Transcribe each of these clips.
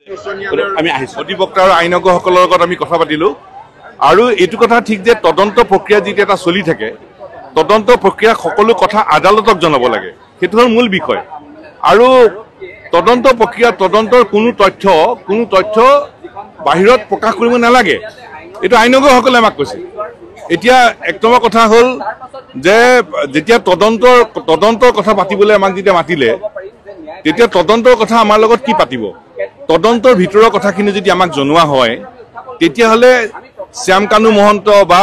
আমি অধিবক্তা আৰু আইনজ্ঞসকলৰ লগত আমি কথা পাতিলোঁ আৰু এইটো কথা ঠিক যে তদন্ত প্ৰক্ৰিয়া যেতিয়া এটা চলি থাকে তদন্ত প্ৰক্ৰিয়া সকলো কথা আদালতক জনাব লাগে সেইটো হ'ল মূল বিষয় আৰু তদন্ত প্ৰক্ৰিয়া তদন্তৰ কোনো তথ্য বাহিৰত প্ৰকাশ কৰিব নালাগে এইটো আইনজ্ঞসকলে আমাক কৈছে এতিয়া এক নম্বৰ কথা হ'ল যে যেতিয়া তদন্তৰ কথা পাতিবলৈ আমাক যেতিয়া মাতিলে তেতিয়া তদন্তৰ কথা আমাৰ লগত কি পাতিব তদন্তৰ ভিতৰৰ কথাখিনি যদি আমাক জনোৱা হয় তেতিয়াহ'লে শ্যাম কানু মহন্ত বা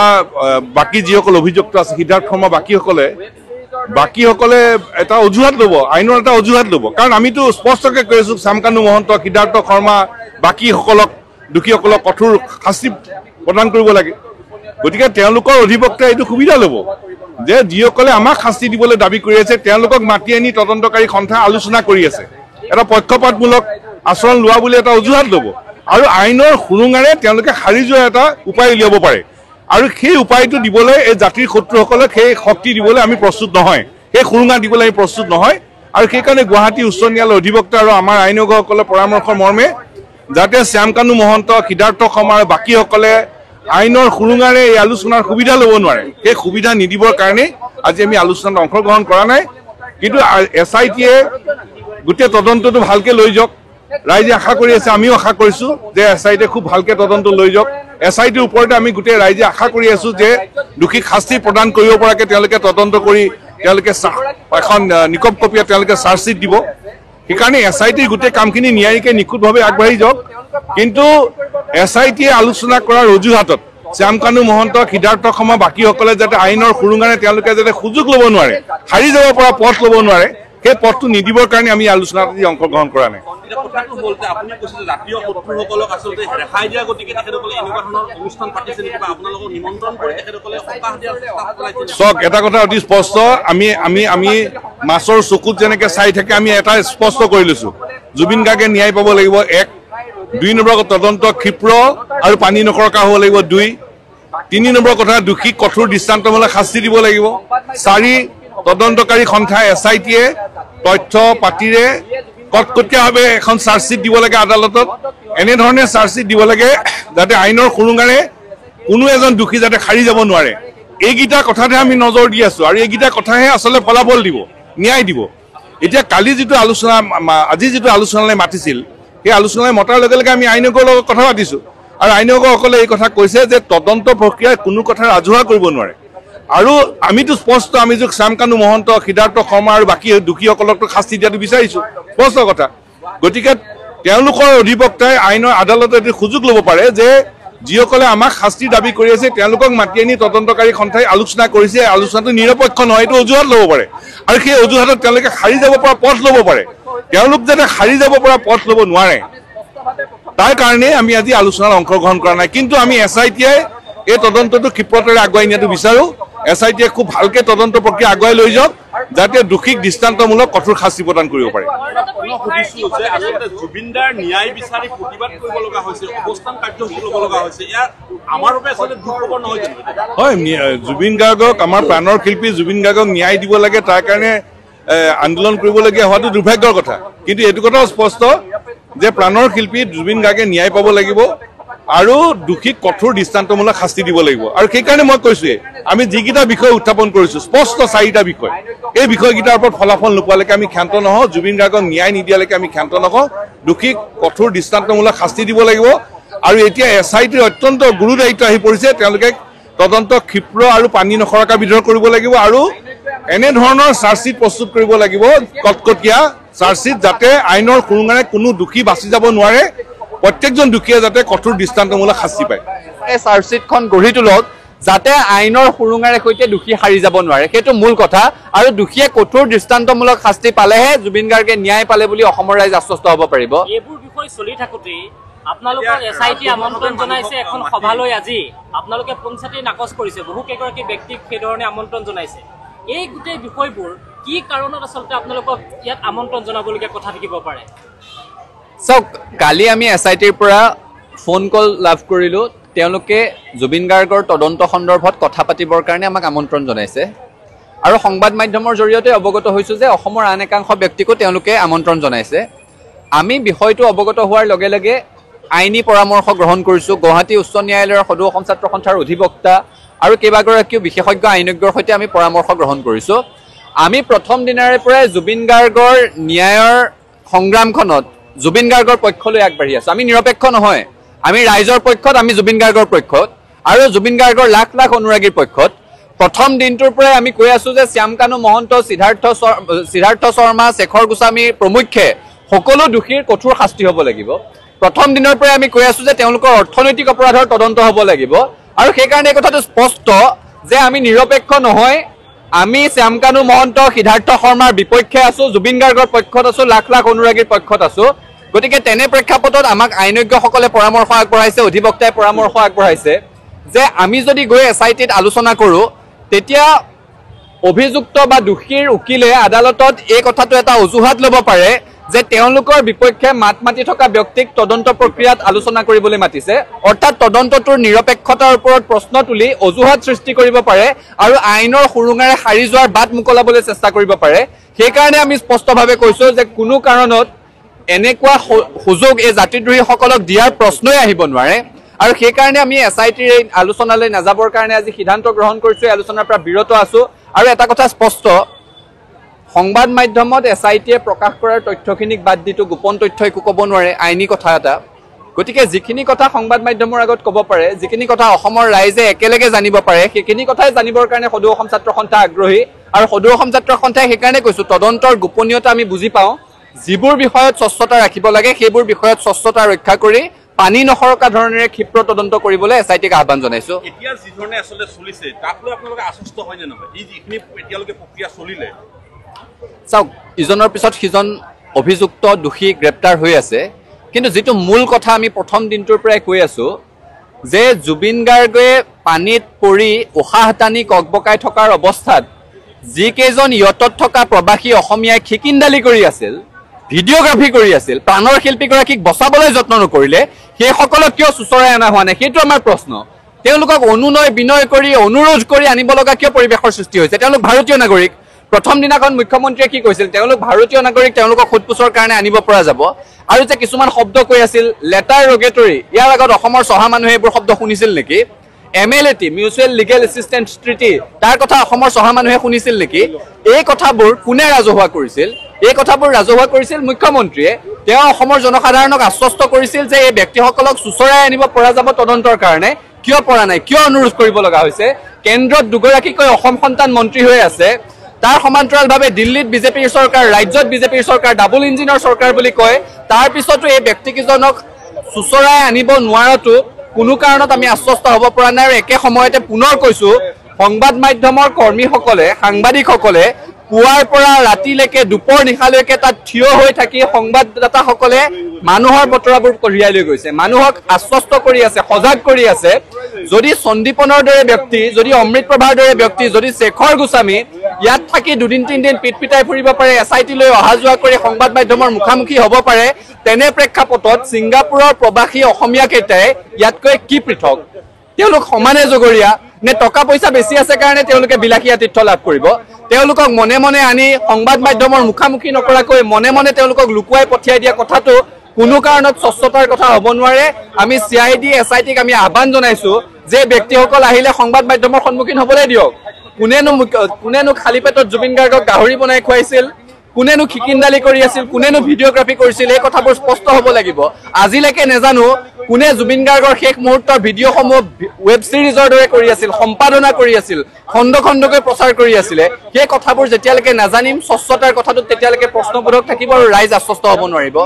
বাকী যিসকল অভিযুক্ত আছে সিদ্ধাৰ্থ শৰ্মা বাকীসকলে এটা অজুহাত ল'ব আইনৰ এটা অজুহাত ল'ব কাৰণ আমিতো স্পষ্টকৈ কৈ আছোঁ শ্যাম কানু মহন্ত সিদ্ধাৰ্থ শৰ্মা বাকীসকলক দোষীসকলক কঠোৰ শাস্তি প্ৰদান কৰিব লাগে গতিকে তেওঁলোকৰ অধিবক্তাই এইটো সুবিধা ল'ব যে যিসকলে আমাক শাস্তি দিবলৈ দাবী কৰি আছে তেওঁলোকক মাতি আনি তদন্তকাৰী সন্থাই আলোচনা কৰি আছে এটা পক্ষপাতমূলক আচৰণ লোৱা বুলি এটা অজুহাত ল'ব আৰু আইনৰ সুৰুঙাৰে তেওঁলোকে সাৰি যোৱা এটা উপায় উলিয়াব পাৰে আৰু সেই উপায়টো দিবলৈ এই জাতিৰ শত্ৰুসকলক সেই শক্তি দিবলৈ আমি প্ৰস্তুত নহয় সেই সুৰুঙা দিবলৈ আমি প্ৰস্তুত নহয় আৰু সেইকাৰণে গুৱাহাটী উচ্চ ন্যায়ালয়ৰ অধিবক্তা আৰু আমাৰ আইনজ্ঞসকলৰ পৰামৰ্শৰ মৰ্মে যাতে শ্যাম কানু মহন্ত সিদ্ধাৰ্থ শৰ্মা আৰু বাকীসকলে আইনৰ সুৰুঙাৰে এই আলোচনাৰ সুবিধা ল'ব নোৱাৰে সেই সুবিধা নিদিবৰ কাৰণে আজি আমি আলোচনাত অংশগ্ৰহণ কৰা নাই কিন্তু SITয়ে গোটেই তদন্তটো ভালকৈ লৈ যাওক ৰাইজে আশা কৰি আছে আমিও আশা কৰিছোঁ যে SITয়ে খুব ভালকৈ তদন্ত লৈ যাওক SITৰ ওপৰতে আমি গোটেই ৰাইজে আশা কৰি আছোঁ যে দোষীক শাস্তি প্ৰদান কৰিব পৰাকৈ তেওঁলোকে তদন্ত কৰি তেওঁলোকে এখন নিকপকপীয়া তেওঁলোকে চাৰ্জশ্বিট দিব সেইকাৰণে SITৰ গোটেই কামখিনি ন্যায়িকে নিখুঁতভাৱে আগবাঢ়ি যাওক কিন্তু SITয়ে আলোচনা কৰাৰ অজুহাতত শ্যাম কানু মহন্ত সিদ্ধাৰ্থ শৰ্মা বাকীসকলে যাতে আইনৰ সুৰুঙাৰে তেওঁলোকে যাতে সুযোগ ল'ব নোৱাৰে সাৰি যাব পৰা পথ ল'ব নোৱাৰে সেই পথটো নিদিবৰ কাৰণে আমি আলোচনাত অংশগ্ৰহণ কৰা নাই চক এটা কথা অতি স্পষ্ট আমি মাছৰ চকুত যেনেকৈ চাই থাকে আমি এটা স্পষ্ট কৰি লৈছোঁ জুবিন গাৰ্গে ন্যায় পাব লাগিব 1 2 নম্বৰ তদন্ত ক্ষিপ্ৰ আৰু পানী নকৰকা হ'ব লাগিব 2 3 নম্বৰ কথা দোষীক কঠোৰ দৃষ্টান্তমূলক শাস্তি দিব লাগিব 4 তদন্তকাৰী সন্থা SITয়ে তথ্য পাতিৰে কটকটীয়াভাৱে এখন চাৰ্জশ্বিট দিব লাগে আদালতত এনেধৰণে চাৰ্জশ্বিট দিব লাগে যাতে আইনৰ সুৰুঙাৰে কোনো এজন দোষী যাতে সাৰি যাব নোৱাৰে এইকেইটা কথাতে আমি নজৰ দি আছোঁ আৰু এইকেইটা কথাহে আচলতে ফলাফল দিব ন্যায় দিব এতিয়া কালি যিটো আলোচনা আজি যিটো আলোচনালৈ মাতিছিল সেই আলোচনালৈ মতাৰ লগে লগে আমি আইনজ্ঞৰ লগত কথা পাতিছোঁ আৰু আইনজ্ঞসকলে এই কথা কৈছে যে তদন্ত প্ৰক্ৰিয়াই কোনো কথা ৰাজহুৱা কৰিব নোৱাৰে আৰু আমিতো স্পষ্ট আমি যে শ্যাম কানু মহন্ত সিদ্ধাৰ্থ শৰ্মা আৰু বাকী দোষীসকলকতো শাস্তি দিয়াটো বিচাৰিছোঁ স্পষ্ট কথা গতিকে তেওঁলোকৰ অধিবক্তাই আইনৰ আদালতে এইটো সুযোগ ল'ব পাৰে যে যিসকলে আমাক শাস্তি দাবী কৰি আছে তেওঁলোকক মাতি আনি তদন্তকাৰী সন্থাই আলোচনা কৰিছে আলোচনাটো নিৰপেক্ষ নহয় এইটো অজুহাত ল'ব পাৰে আৰু সেই অজুহাতত তেওঁলোকে সাৰি যাব পৰা পথ ল'ব পাৰে তেওঁলোক যাতে সাৰি যাব পৰা পথ ল'ব নোৱাৰে তাৰ কাৰণে আমি আজি আলোচনাত অংশগ্ৰহণ কৰা নাই কিন্তু আমি SITয়ে এই তদন্তটো ক্ষিপ্ৰতাৰে আগুৱাই নিয়াটো বিচাৰোঁ SITয়ে খুব ভালকৈ তদন্ত প্ৰক্ৰিয়া আগুৱাই লৈ যাওক যাতে দোষীক দৃষ্টান্তমূলক কঠোৰ শাস্তি প্ৰদান কৰিব পাৰে জুবিনদাৰ ন্যায় বিচাৰি প্ৰতিবাদ কৰিব লগা হৈছে অৱস্থান কাৰ্যসূচী ল'ব লগা হৈছে আমাৰ বাবে আচলতে দুখ খবৰ নহয় হয় জুবিন গাৰ্গক আমাৰ প্ৰাণৰ শিল্পী জুবিন গাৰ্গক ন্যায় দিব লাগে তাৰ কাৰণে আন্দোলন কৰিবলগীয়া হোৱাটো দুৰ্ভাগ্যৰ কথা কিন্তু এইটো কথাও স্পষ্ট যে প্ৰাণৰ শিল্পী জুবিন গাৰ্গে ন্যায় পাব লাগিব আৰু দোষীক কঠোৰ দৃষ্টান্তমূলক শাস্তি দিব লাগিব আৰু সেইকাৰণে মই কৈছোঁৱে আমি যিকেইটা বিষয় উত্থাপন কৰিছোঁ স্পষ্ট 4টা বিষয় এই বিষয়কেইটাৰ ওপৰত ফলাফল নোপোৱালৈকে আমি ক্ষান্ত নহওঁ জুবিন গাৰ্গক ন্যায় নিদিয়ালৈকে আমি ক্ষান্ত নহওঁ দোষীক কঠোৰ দৃষ্টান্তমূলক শাস্তি দিব লাগিব আৰু এতিয়া SITৰ অত্যন্ত গুৰু দায়িত্ব আহি পৰিছে তেওঁলোকে তদন্ত ক্ষিপ্ৰ আৰু পানী নখৰকা বিধৰ কৰিব লাগিব আৰু এনেধৰণৰ চাৰ্জশ্বিট প্ৰস্তুত কৰিব লাগিব কটকটীয়া চাৰ্জশ্বিট যাতে আইনৰ সুৰুঙাৰে কোনো দোষী বাচি যাব নোৱাৰে প্ৰত্যেকজন দোষীয়ে যাতে কঠোৰ দৃষ্টান্তমূলক শাস্তি পায় এই চাৰ্জশ্বিটখন গঢ়ি তোলক যাতে আইনৰ সুৰুঙাৰে সৈতে দোষী সাৰি যাব নোৱাৰে সেইটো মূল কথা আৰু দোষীয়ে কঠোৰ দৃষ্টান্তমূলক শাস্তি পালেহে জুবিন গাৰ্গে ন্যায় পালে বুলি অসমৰ ৰাইজ আশ্বস্ত হ'ব পাৰিব এইবোৰ বিষয় চলি থাকোঁতে আপোনালোকৰ SIT আমন্ত্ৰণ জনাইছে এখন সভালৈ আজি আপোনালোকে পঞ্চায়তে নাকচ কৰিছে বহু কেইগৰাকী ব্যক্তিক সেইধৰণে আমন্ত্ৰণ জনাইছে এই গোটেই বিষয়বোৰ কি কাৰণত আচলতে আপোনালোকক ইয়াত আমন্ত্ৰণ জনাবলগীয়া কথা থাকিব পাৰে চাওক কালি আমি SITৰ পৰা ফোন কল লাভ কৰিলোঁ তেওঁলোকে জুবিন গাৰ্গৰ তদন্ত সন্দৰ্ভত কথা পাতিবৰ কাৰণে আমাক আমন্ত্ৰণ জনাইছে আৰু সংবাদ মাধ্যমৰ জৰিয়তে অৱগত হৈছোঁ যে অসমৰ আন একাংশ ব্যক্তিকো তেওঁলোকে আমন্ত্ৰণ জনাইছে আমি বিষয়টো অৱগত হোৱাৰ লগে লগে আইনী পৰামৰ্শ গ্ৰহণ কৰিছোঁ। গুৱাহাটী উচ্চ ন্যায়ালয়ৰ সদৌ অসম ছাত্ৰ সন্থাৰ অধিবক্তা আৰু কেইবাগৰাকীও বিশেষজ্ঞ আইনজ্ঞৰ সৈতে আমি পৰামৰ্শ গ্ৰহণ কৰিছোঁ। আমি প্ৰথম দিনাৰে পৰাই জুবিন গাৰ্গৰ ন্যায়ৰ সংগ্ৰামখনত জুবিন গাৰ্গৰ পক্ষলৈ আগবাঢ়ি আছোঁ। আমি নিৰপেক্ষ নহয়, আমি ৰাইজৰ পক্ষত, আমি জুবিন গাৰ্গৰ পক্ষত আৰু জুবিন গাৰ্গৰ লাখ লাখ অনুৰাগীৰ পক্ষত। প্ৰথম দিনটোৰ পৰাই আমি কৈ আছোঁ যে শ্যামকানু মহন্ত, সিদ্ধাৰ্থ শৰ্মা, শেখৰ গোস্বামী প্ৰমুখ্যে সকলো দোষীৰ কঠোৰ শাস্তি হ'ব লাগিব। প্ৰথম দিনৰ পৰাই আমি কৈ আছোঁ যে তেওঁলোকৰ অৰ্থনৈতিক অপৰাধৰ তদন্ত হ'ব লাগিব আৰু সেইকাৰণে এই কথাটো স্পষ্ট যে আমি নিৰপেক্ষ নহয়। আমি শ্যামকানু মহন্ত, সিদ্ধাৰ্থ শৰ্মাৰ বিপক্ষে আছোঁ, জুবিন গাৰ্গৰ পক্ষত আছোঁ, লাখ লাখ অনুৰাগীৰ পক্ষত আছোঁ। গতিকে তেনে প্ৰেক্ষাপটত আমাক আইনজ্ঞসকলে পৰামৰ্শ আগবঢ়াইছে, অধিবক্তাই পৰামৰ্শ আগবঢ়াইছে যে আমি যদি গৈ SITত আলোচনা কৰোঁ তেতিয়া অভিযুক্ত বা দোষীৰ উকিলে আদালতত এই কথাটো এটা অজুহাত ল'ব পাৰে যে তেওঁলোকৰ বিপক্ষে মাত মাতি থকা ব্যক্তিক তদন্ত প্ৰক্ৰিয়াত আলোচনা কৰিবলৈ মাতিছে, অৰ্থাৎ তদন্তটোৰ নিৰপেক্ষতাৰ ওপৰত প্ৰশ্ন তুলি অজুহাত সৃষ্টি কৰিব পাৰে আৰু আইনৰ সুৰুঙাৰে সাৰি যোৱাৰ বাট মুকলাবলৈ চেষ্টা কৰিব পাৰে। সেইকাৰণে আমি স্পষ্টভাৱে কৈছোঁ যে কোনো কাৰণত এনেকুৱা সুযোগ এই জাতিদ্ৰোহীসকলক দিয়াৰ প্ৰশ্নই আহিব নোৱাৰে আৰু সেইকাৰণে আমি SITৰ এই আলোচনালৈ নাযাবৰ কাৰণে আজি সিদ্ধান্ত গ্ৰহণ কৰিছোঁ। এই আলোচনাৰ পৰা বিৰত আছোঁ আৰু এটা কথা স্পষ্ট, সংবাদ মাধ্যমত SITয়ে প্ৰকাশ কৰাৰ তথ্যখিনিক বাদ দিটো গোপন তথ্য একো ক'ব নোৱাৰে, আইনী কথা এটা। গতিকে যিখিনি কথা সংবাদ মাধ্যমৰ আগত ক'ব পাৰে, যিখিনি কথা অসমৰ ৰাইজে একেলগে জানিব পাৰে, সেইখিনি কথাই জানিবৰ কাৰণে সদৌ অসম ছাত্ৰ সন্থা আগ্ৰহী আৰু সদৌ অসম ছাত্ৰ সন্থাই সেইকাৰণে কৈছোঁ তদন্তৰ গোপনীয়তা আমি বুজি পাওঁ। যিবোৰ বিষয়ত স্বচ্ছতা ৰাখিব লাগে সেইবোৰ বিষয়ত স্বচ্ছতা ৰক্ষা কৰি পানী নসৰকা ধৰণেৰে ক্ষীপ্ৰ তদন্ত কৰিবলৈ SITক আহ্বান জনাইছোঁ। এতিয়া যি ধৰণে আচলতে চলিছে তাক লৈ আপোনালোকে আশ্বস্ত হয়নে নহয়? এই যিখিনি এতিয়ালৈকে প্ৰক্ৰিয়া চলিলে, চাওক, ইজনৰ পিছত সিজন অভিযুক্ত দোষী গ্ৰেপ্তাৰ হৈ আছে, কিন্তু যিটো মূল কথা আমি প্ৰথম দিনটোৰ পৰাই কৈ আছোঁ যে জুবিন গাৰ্গে পানীত পৰি উশাহ টানি ককবকাই থকাৰ অৱস্থাত যিকেইজন ইয়তত থকা প্ৰবাসী অসমীয়াই খিকিন্দালি কৰি আছিল, ভিডিঅ'গ্ৰাফী কৰি আছিল, প্ৰাণৰ শিল্পীগৰাকীক বচাবলৈ যত্ন নকৰিলে, সেইসকলক কিয় চুচৰাই অনা হোৱা নাই সেইটো আমাৰ প্ৰশ্ন। তেওঁলোকক অনুনয় বিনয় কৰি অনুৰোধ কৰি আনিব লগা কিয় পৰিৱেশৰ সৃষ্টি হৈছে? তেওঁলোক ভাৰতীয় নাগৰিক। প্ৰথম দিনাখন মুখ্যমন্ত্ৰীয়ে কি কৈছিল? তেওঁলোক ভাৰতীয় নাগৰিক, তেওঁলোকক সোধপোছৰ কাৰণে আনিব পৰা যাব। আৰু যে কিছুমান শব্দ কৈ আছিল লেটাৰ ৰগেটৰী, ইয়াৰ আগত অসমৰ চহা মানুহে এইবোৰ শব্দ শুনিছিল নেকি? MLAT, mutual legal assistance treaty, তাৰ কথা অসমৰ চহা মানুহে শুনিছিল নেকি? এই কথাবোৰ কোনে ৰাজহুৱা কৰিছিল? এই কথাবোৰ ৰাজহুৱা কৰিছিল মুখ্যমন্ত্ৰীয়ে। তেওঁ অসমৰ জনসাধাৰণক আশ্বস্ত কৰিছিল যে এই ব্যক্তিসকলক চুচৰাই আনিব পৰা যাব তদন্তৰ কাৰণে। কিয় পৰা নাই? কিয় অনুৰোধ কৰিব লগা হৈছে? কেন্দ্ৰত দুগৰাকীকৈ অসম সন্তান মন্ত্ৰী হৈ আছে, তাৰ সমান্তৰালভাৱে দিল্লীত বিজেপিৰ চৰকাৰ, ৰাজ্যত বিজেপিৰ চৰকাৰ, ডাবল ইঞ্জিনৰ চৰকাৰ বুলি কয়। তাৰ পিছতো এই ব্যক্তিকেইজনক চুচৰাই আনিব নোৱাৰাটো কোনো কাৰণত আমি আশ্বস্ত হ'ব পৰা নাই। আৰু একে সময়তে পুনৰ কৈছোঁ, সংবাদ মাধ্যমৰ কৰ্মীসকলে, সাংবাদিকসকলে পুৱাৰ পৰা ৰাতিলৈকে দুপৰ নিশালৈকে তাত থিয় হৈ থাকি সংবাদদাতাসকলে মানুহৰ বতৰাবোৰ কঢ়িয়াই লৈ গৈছে, মানুহক আশ্বস্ত কৰি আছে, সজাগ কৰি আছে। যদি সন্দীপনৰ দৰে ব্যক্তি, যদি অমৃত প্ৰভাৰ দৰে ব্যক্তি, যদি শেখৰ গোস্বামী ইয়াত থাকি দুদিন তিনিদিন পিটপিটাই ফুৰিব পাৰে, SITলৈ অহা যোৱা কৰি সংবাদ মাধ্যমৰ মুখামুখি হ'ব পাৰে, তেনে প্ৰেক্ষাপটত ছিংগাপুৰৰ প্ৰবাসী অসমীয়াকেইটাই ইয়াতকৈ কি পৃথক? তেওঁলোক সমানে জগৰীয়া নে টকা পইচা বেছি আছে কাৰণে তেওঁলোকে বিলাসী আতিথ্য লাভ কৰিব? তেওঁলোকক মনে মনে আনি সংবাদ মাধ্যমৰ মুখামুখি নকৰাকৈ মনে মনে তেওঁলোকক লুকুৱাই পঠিয়াই দিয়া কথাটো কোনো কাৰণত স্বচ্ছতাৰ কথা হ'ব নোৱাৰে। আমি CID SITক আমি আহ্বান জনাইছোঁ যে ব্যক্তিসকল আহিলে সংবাদ মাধ্যমৰ সন্মুখীন হ'বলৈ দিয়ক। কোনেনো খালী পেটত জুবিন গাৰ্গক গাহৰি বনাই খুৱাইছিল? কোনেনো খিকিন্দালি কৰি আছিল? কোনেনো ভিডিঅ'গ্ৰাফী কৰিছিল? এই কথাবোৰ স্পষ্ট হ'ব লাগিব। আজিলৈকে নেজানো কোনে জুবিন গাৰ্গৰ শেষ মুহূৰ্তৰ ভিডিঅ'সমূহ ৱেব ছিৰিজৰ দৰে কৰি আছিল, সম্পাদনা কৰি আছিল, খণ্ড খণ্ডকৈ প্ৰচাৰ কৰি আছিলে। সেই কথাবোৰ যেতিয়ালৈকে নাজানিম, স্বচ্ছতাৰ কথাটোত তেতিয়ালৈকে প্ৰশ্নবোধক থাকিব আৰু ৰাইজ আশ্বস্ত হ'ব নোৱাৰিব।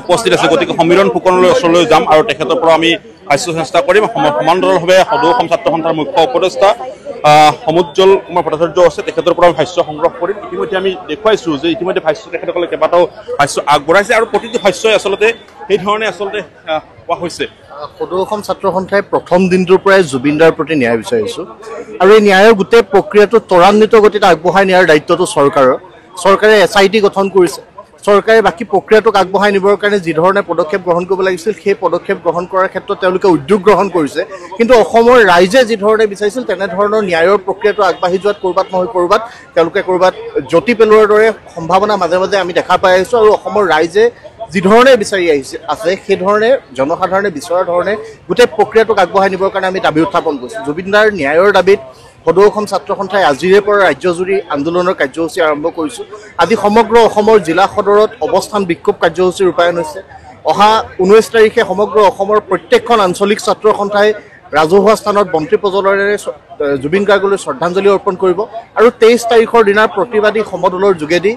উপস্থিত আছে, গতিকে সমীৰণ ফুকনলৈ ওচৰলৈ যাম আৰু তেখেতৰ পৰা আমি সাহায্য চেষ্টা কৰিম। সমান্তৰালভাৱে সদৌ অসম ছাত্ৰ সন্থাৰ মুখ্য উপদেষ্টা সমুজ্জ্বল কুমাৰ ভট্টাচাৰ্য আছে, তেখেতৰ পৰা ভাষ্য সংগ্ৰহ কৰিম। ইতিমধ্যে আমি দেখুৱাইছোঁ যে ইতিমধ্যে ভাষ্য তেখেতসকলে কেইবাটাও ভাষ্য আগবঢ়াইছে আৰু প্ৰতিটো ভাষ্যই আচলতে সেইধৰণে আচলতে কোৱা হৈছে। সদৌ অসম ছাত্ৰ সন্থাই প্ৰথম দিনটোৰ পৰাই জুবিনদাৰ প্ৰতি ন্যায় বিচাৰিছোঁ আৰু এই ন্যায়ৰ গোটেই প্ৰক্ৰিয়াটো ত্বৰান্বিত গতিত আগবঢ়াই নিয়াৰ দায়িত্বটো চৰকাৰৰ। চৰকাৰে SIT গঠন কৰিছে, চৰকাৰে বাকী প্ৰক্ৰিয়াটোক আগবঢ়াই নিবৰ কাৰণে যি ধৰণে পদক্ষেপ গ্ৰহণ কৰিব লাগিছিল সেই পদক্ষেপ গ্ৰহণ কৰাৰ ক্ষেত্ৰত তেওঁলোকে উদ্যোগ গ্ৰহণ কৰিছে কিন্তু অসমৰ ৰাইজে যি ধৰণে বিচাৰিছিল তেনেধৰণৰ ন্যায়ৰ প্ৰক্ৰিয়াটো আগবাঢ়ি যোৱাত ক'ৰবাত নহয় ক'ৰবাত তেওঁলোকে ক'ৰবাত জ্যোতি পেলোৱাৰ দৰে সম্ভাৱনা মাজে মাজে আমি দেখা পাই আহিছোঁ আৰু অসমৰ ৰাইজে যি ধৰণে বিচাৰি আছে সেই ধৰণে জনসাধাৰণে বিচৰাৰ ধৰণে গোটেই প্ৰক্ৰিয়াটোক আগবঢ়াই নিবৰ কাৰণে আমি দাবী উত্থাপন কৰিছোঁ জুবিন দাৰ ন্যায়ৰ দাবীত সদৌ অসম ছাত্ৰ সন্থাই আজিৰে পৰা ৰাজ্যজুৰি আন্দোলনৰ কাৰ্যসূচী আৰম্ভ কৰিছোঁ আজি সমগ্ৰ অসমৰ জিলা সদৰত অৱস্থান বিক্ষোভ কাৰ্যসূচী ৰূপায়ণ হৈছে অহা 19 তাৰিখে সমগ্ৰ অসমৰ প্ৰত্যেকখন আঞ্চলিক ছাত্ৰ সন্থাই ৰাজহুৱা স্থানত বন্তি প্ৰজ্বলনেৰে জুবিন গাৰ্গলৈ শ্ৰদ্ধাঞ্জলি অৰ্পণ কৰিব আৰু 23 তাৰিখৰ দিনা প্ৰতিবাদী সমদলৰ যোগেদি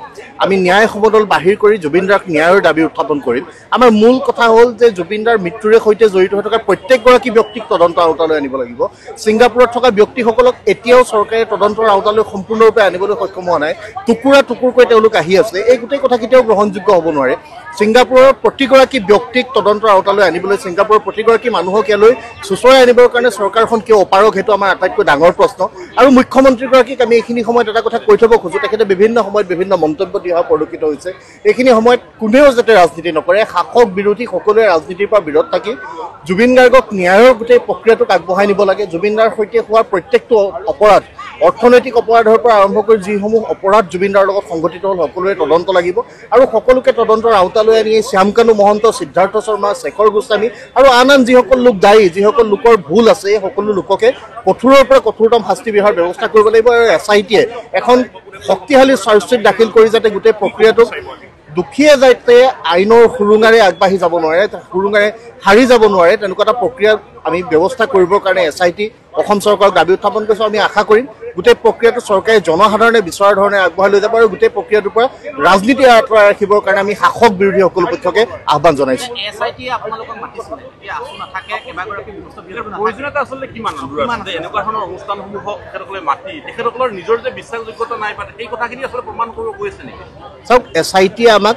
আমি ন্যায় সমদল বাহিৰ কৰি জুবিন দাক ন্যায়ৰ দাবী উত্থাপন কৰিম আমাৰ মূল কথা হ'ল যে জুবিন দাৰ মৃত্যুৰে সৈতে জড়িত হৈ থকা প্ৰত্যেকগৰাকী ব্যক্তিক তদন্ত আওতালৈ আনিব লাগিব ছিংগাপুৰত থকা ব্যক্তিসকলক এতিয়াও চৰকাৰে তদন্তৰ আওতালৈ সম্পূৰ্ণৰূপে আনিবলৈ সক্ষম হোৱা নাই টুকুৰা টুকুৰকৈ তেওঁলোক আহি আছে এই গোটেই কথা কেতিয়াও গ্ৰহণযোগ্য হ'ব নোৱাৰে ছিংগাপুৰৰ প্ৰতিগৰাকী ব্যক্তিক তদন্তৰ আওতালৈ আনিবলৈ ছিংগাপুৰৰ প্ৰতিগৰাকী মানুহক ইয়ালৈ চুচৰাই আনিবৰ কাৰণে চৰকাৰখন কিয় অপাৰগ সেইটো আমাৰ আটাইতকৈ ডাঙৰ প্ৰশ্ন আৰু মুখ্যমন্ত্ৰীগৰাকীক আমি এইখিনি সময়ত এটা কথা কৈ থ'ব খোজোঁ তেখেতে বিভিন্ন সময়ত বিভিন্ন মন্তব্য দিয়া পৰিলক্ষিত হৈছে এইখিনি সময়ত কোনেও যাতে ৰাজনীতি নকৰে শাসক বিৰোধী সকলোৱে ৰাজনীতিৰ পৰা বিৰত থাকি জুবিন গাৰ্গক ন্যায়ৰ গোটেই প্ৰক্ৰিয়াটোক আগবঢ়াই নিব লাগে জুবিন দাৰ সৈতে হোৱা প্ৰত্যেকটো অপৰাধ অৰ্থনৈতিক অপৰাধৰ পৰা আৰম্ভ কৰি যিসমূহ অপৰাধ জুবিন দাৰ লগত সংঘটিত হ'ল সকলোৰে তদন্ত লাগিব আৰু সকলোকে তদন্তৰ আওতালৈ আনি শ্যামকানু মহন্ত সিদ্ধাৰ্থ শৰ্মা শেখৰ গোস্বামী আৰু আন আন যিসকল লোক দায়ী যিসকল লোকৰ ভুল আছে এই সকলো লোককে কঠোৰৰ পৰা কঠোৰতম শাস্তি বিহাৰ ব্যৱস্থা কৰিব লাগিব আৰু SITয়ে এখন শক্তিশালী চাৰ্জশ্বিট দাখিল কৰি যাতে গোটেই প্ৰক্ৰিয়াটোক দুখীয়ে যাতে আইনৰ সুৰুঙাৰে আগবাঢ়ি যাব নোৱাৰে সুৰুঙাৰে হাৰি যাব নোৱাৰে তেনেকুৱা এটা প্ৰক্ৰিয়া আমি ব্যৱস্থা কৰিবৰ কাৰণে SIT অসম চৰকাৰক দাবী উত্থাপন কৰিছোঁ আমি আশা কৰিম গোটেই প্ৰক্ৰিয়াটো চৰকাৰে জনসাধাৰণে বিচৰাৰ ধৰণে আগবঢ়াই লৈ যাব আৰু গোটেই প্ৰক্ৰিয়াটোৰ পৰা ৰাজনীতি আঁতৰাই ৰাখিবৰ কাৰণে আমি শাসক বিৰোধী সকলো পক্ষকে আহ্বান জনাইছোঁ SITয়ে আপোনালোকক মাতিছিলে এতিয়া আছো নাথাকে কেইবাগৰাকী ব্যৱস্থা প্ৰয়োজনীয়তা আচলতে কিমান এনেকুৱা ধৰণৰ অনুষ্ঠানসমূহক তেখেতসকলে মাতি তেখেতসকলৰ নিজৰ যে বিশ্বাসযোগ্যতা নাই পাতে এই কথাখিনি আচলতে প্ৰমাণ কৰিব গৈছে নেকি চাওক SITয়ে আমাক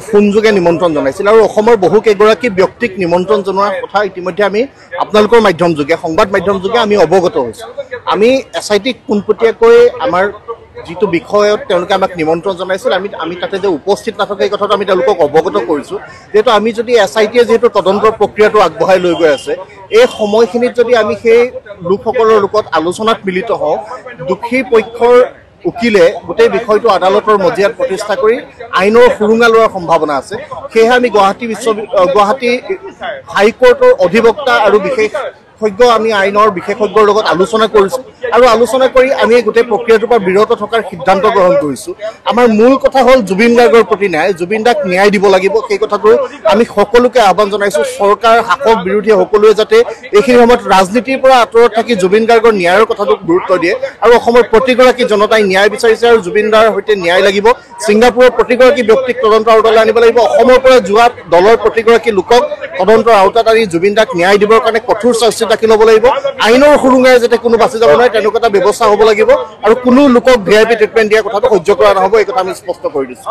ফোনযোগে নিমন্ত্ৰণ জনাইছিল আৰু অসমৰ বহু কেইগৰাকী ব্যক্তিক নিমন্ত্ৰণ জনোৱাৰ কথা ইতিমধ্যে আমি আপোনালোকৰ মাধ্যমযোগে সংবাদ মাধ্যমযোগে আমি অৱগত হৈছোঁ আমি SITক পোনপটীয়াকৈ আমাৰ যিটো বিষয়ত তেওঁলোকে আমাক নিমন্ত্ৰণ জনাইছিল আমি তাতে যে উপস্থিত নাথাকে এই কথাটো আমি তেওঁলোকক অৱগত কৰিছোঁ যিহেতু আমি যদি SITয়ে যিহেতু তদন্তৰ প্ৰক্ৰিয়াটো আগবঢ়াই লৈ গৈ আছে এই সময়খিনিত যদি আমি সেই লোকসকলৰ লগত আলোচনাত মিলিত হওঁ দুখী পক্ষৰ উকিলে গোটেই বিষয়টো আদালতৰ মজিয়াত প্ৰতিষ্ঠা কৰি আইনৰ সুৰুঙা লোৱাৰ সম্ভাৱনা আছে সেয়েহে আমি গুৱাহাটী হাইকোৰ্টৰ অধিবক্তা আৰু বিশেষজ্ঞ আমি আইনৰ বিশেষজ্ঞৰ লগত আলোচনা কৰিছোঁ আৰু আলোচনা কৰি আমি গোটেই প্ৰক্ৰিয়াটোৰ পৰা বিৰত থকাৰ সিদ্ধান্ত গ্ৰহণ কৰিছোঁ আমাৰ মূল কথা হ'ল জুবিন গাৰ্গৰ প্ৰতি ন্যায় জুবিন দাক ন্যায় দিব লাগিব সেই কথাটো আমি সকলোকে আহ্বান জনাইছোঁ চৰকাৰ শাসক বিৰোধী সকলোৱে যাতে এইখিনি সময়ত ৰাজনীতিৰ পৰা আঁতৰত থাকি জুবিন গাৰ্গৰ ন্যায়ৰ কথাটোক গুৰুত্ব দিয়ে আৰু অসমৰ প্ৰতিগৰাকী জনতাই ন্যায় বিচাৰিছে আৰু জুবিন দাৰ সৈতে ন্যায় লাগিব ছিংগাপুৰৰ প্ৰতিগৰাকী ব্যক্তিক তদন্তৰ আওতালৈ আনিব লাগিব অসমৰ পৰা যোৱা দলৰ প্ৰতিগৰাকী লোকক তদন্তৰ আওতাত আনি জুবিন দাক ন্যায় দিবৰ কাৰণে কঠোৰ শাস্তি দাখিল হ'ব লাগিব আইনৰ সুৰুঙাৰে যাতে কোনো বাচি যাব নোৱাৰে তেনেকুৱা এটা ব্যৱস্থা হ'ব লাগিব আৰু কোনো লোকক VIP ট্ৰিটমেণ্ট দিয়াৰ কথাটো সহ্য কৰা নহ'ব এই কথা আমি স্পষ্ট কৰি দিছোঁ